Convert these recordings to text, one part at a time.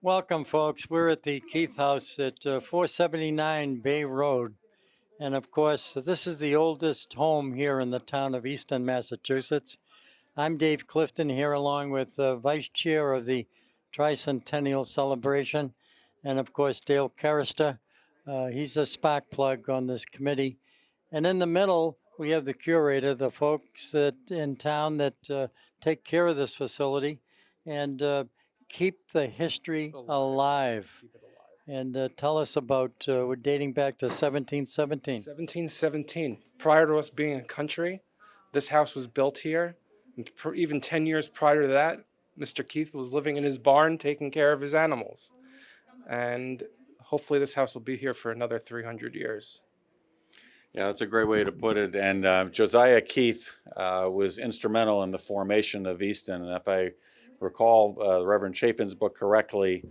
Welcome, folks. We're at the Keith House at 479 Bay Road. And of course, this is the oldest home here in the town of Easton, Massachusetts. I'm Dave Clifton here along with Vice Chair of the Tricentennial celebration. And of course, Dale Carister. He's a spark plug on this committee. And in the middle, we have the curator, the folks that in town that take care of this facility and keep the history alive. And tell us about, we're dating back to 1717. 1717. Prior to us being a country, this house was built here. And even 10 years prior to that, Mr. Keith was living in his barn taking care of his animals. And hopefully this house will be here for another 300 years. Yeah, that's a great way to put it. And Josiah Keith was instrumental in the formation of Easton. And if I recall Reverend Chafin's book correctly,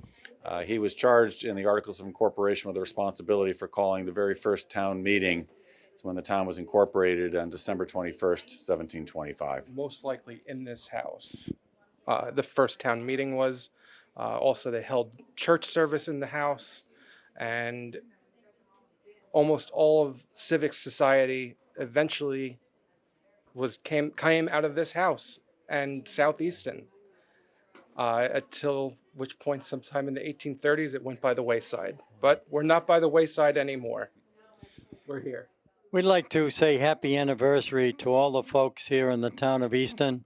he was charged in the Articles of Incorporation with the responsibility for calling the very first town meeting. It's when the town was incorporated on December 21st, 1725. Most likely in this house. The first town meeting was. Also, they held church service in the house. And almost all of civic society eventually came out of this house and South Easton. Until which point sometime in the 1830s it went by the wayside. But we're not by the wayside anymore. We're here. We'd like to say happy anniversary to all the folks here in the town of Easton.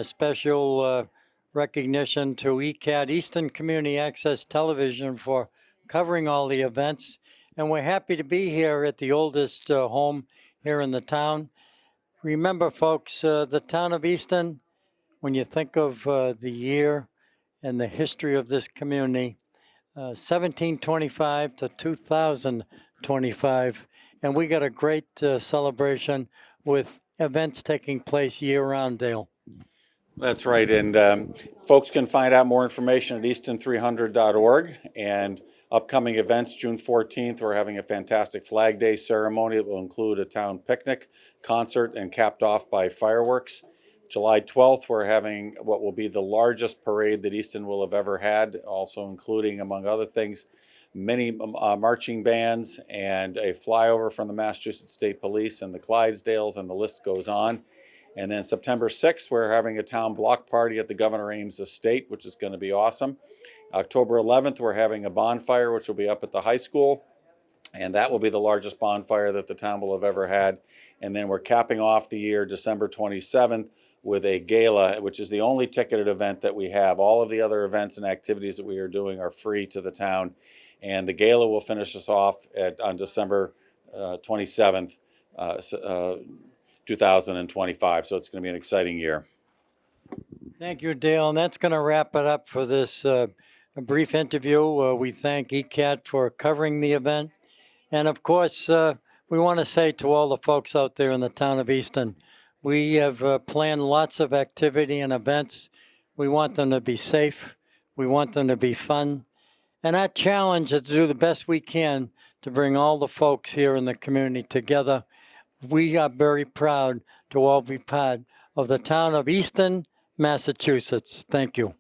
Special recognition to ECAT, Easton Community Access Television, for covering all the events. And we're happy to be here at the oldest home here in the town. Remember, folks, the town of Easton, when you think of the year and the history of this community, 1725 to 2025, and we got a great celebration with events taking place year-round, Dale. That's right, and folks can find out more information at easton300.org, and upcoming events, June 14th, we're having a fantastic Flag Day ceremony that will include a town picnic, concert, and capped off by fireworks. July 12th, we're having what will be the largest parade that Easton will have ever had, also including, among other things, many marching bands and a flyover from the Massachusetts State Police and the Clydesdales, and the list goes on. And then September 6th, we're having a town block party at the Governor Ames Estate, which is going to be awesome. October 11th, we're having a bonfire, which will be up at the high school. And that will be the largest bonfire that the town will have ever had. And then we're capping off the year December 27th with a gala, which is the only ticketed event that we have. All of the other events and activities that we are doing are free to the town. And the gala will finish us off on December 27th, 2025. So it's going to be an exciting year. Thank you, Dale. And that's going to wrap it up for this brief interview. We thank ECAT for covering the event. And of course, we want to say to all the folks out there in the town of Easton, we have planned lots of activity and events. We want them to be safe. We want them to be fun. And our challenge is to do the best we can to bring all the folks here in the community together. We are very proud to all be part of the town of Easton, Massachusetts. Thank you.